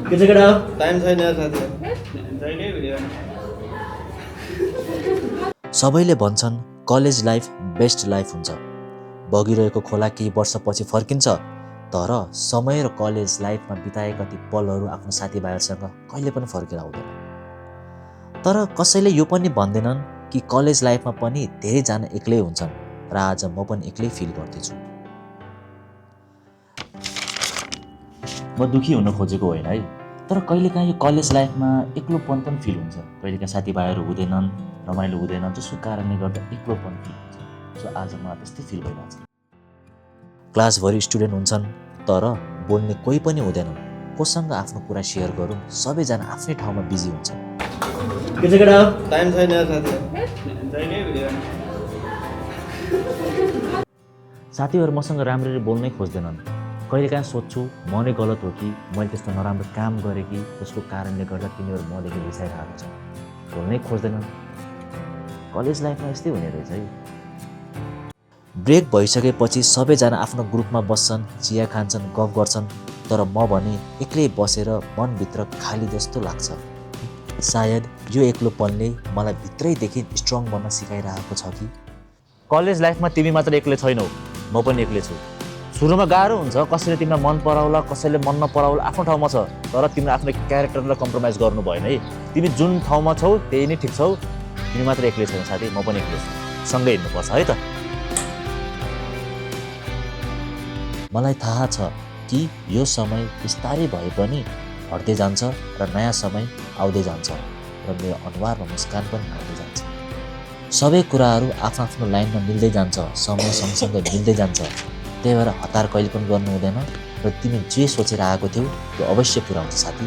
Time छैन यार साथी। जहिले भिडियो सबैले भन्छन् कलेज लाइफ बेस्ट लाइफ हुन्छ। बगिरहेको खोला केही वर्षपछि फर्किन्छ, तर समय र कलेज लाइफमा बिताएका ती पलहरू आफ्नो साथीभाइहरूसँग कहिले पनि फर्केर आउँदैन। तर कसैले यो पनि भन्दैनन् कि कलेज लाइफमा पनि धेरैजना एक्लै हुन्छन् र आज म पनि एक्लै फिल गर्दैछु। म दुखी हुन खोजेको होइन है, तर कहिलेकाहीँ यो कलेज लाइफमा एक्लोपन पनि फिल हुन्छ। कहिलेकाहीँ साथीभाइहरू हुँदैनन्, रमाइलो हुँदैन, जसको कारणले गर्दा एक्लोपन फिल हुन्छ। सो आज मलाई त्यस्तै फिल भइरहेको छ। क्लासभरि स्टुडेन्ट हुन्छन्, तर बोल्ने कोही पनि हुँदैन। कोसँग आफ्नो कुरा सेयर गरौँ, सबैजना आफ्नै ठाउँमा बिजी हुन्छन्। टाइम छैन यार साथी। जहिले भिडियो साथीहरू मसँग राम्ररी बोल्नै खोज्दैनन्। कहिलेकाहीँ सोध्छु म नै गलत हो कि मैले त्यस्तो नराम्रो काम गरेँ कि जसको कारणले गर्दा तिनीहरू मदेखि रिसाइरहेको छ। बोल्नै खोज्दैनन्। कलेज लाइफमा यस्तै हुने रहेछ है। ब्रेक भइसकेपछि सबैजना आफ्नो ग्रुपमा बस्छन्, चिया खान्छन्, गफ गर्छन्, तर म भने एक्लै बसेर मनभित्र खाली जस्तो लाग्छ। सायद यो एक्लोपनले मलाई भित्रैदेखि स्ट्रङ बन्न सिकाइरहेको छ कि। कलेज लाइफमा तिमी मात्र एक्लै छैनौ, म पनि एक्लै छु। सुरुमा गाह्रो हुन्छ, कसैले तिमीलाई मन पराउला, कसैले मन नपराउला, आफ्नो ठाउँमा छ, तर तिमीले आफ्नो क्यारेक्टरलाई कम्प्रोमाइज गर्नु भएन है। तिमी जुन ठाउँमा छौ त्यही नै ठिक छौ। तिमी मात्र एक्लै छैनौ साथी, म पनि एक्लै छु। सँगै हिँड्नुपर्छ है त। मलाई थाहा छ कि यो समय बिस्तारै भए पनि हट्दै जान्छ र नयाँ समय आउँदै जान्छ र मेरो अनुहारमा मुस्कान पनि आउँदै जान्छ। सबै कुराहरू आफ्नो लाइनमा मिल्दै जान्छ, समय सँगसँगै मिल्दै जान्छ। त्यही भएर हतार कहिले पनि गर्नु हुँदैन र तिमी जे सोचेर आएको थियौ त्यो अवश्य पुरा हुन्छ साथी।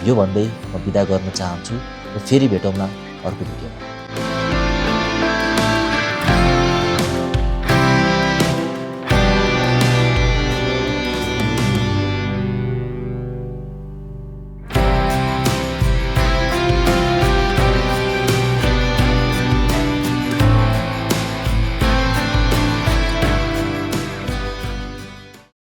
यो भन्दै म बिदा गर्न चाहन्छु र फेरि भेटौँला अर्को भिडियोमा।